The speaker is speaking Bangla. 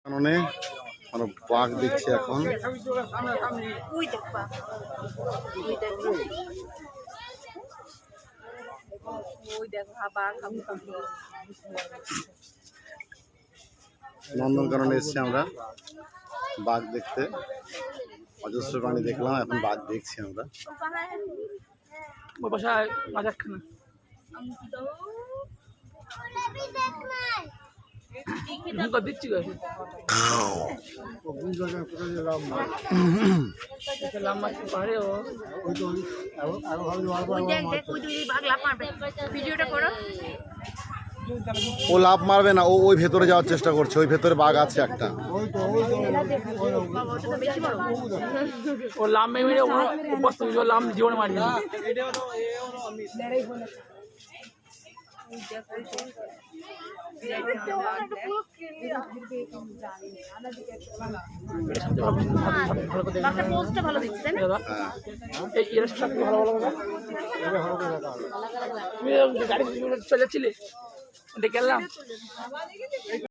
কারণে আমরা বাঘ দেখছি এখন। নন্দনকাননে এসেছি আমরা বাঘ দেখতে, অজস্র প্রাণী দেখলাম, এখন বাঘ দেখছি আমরা। ও লাফ মারবে না, ও ওই ভেতরে যাওয়ার চেষ্টা করছে, ওই ভেতরে বাঘ আছে একটা। ও লাম মেরে লাম জীবনে মারি গাড়ি চলে যাচ্ছিলে গেলাম।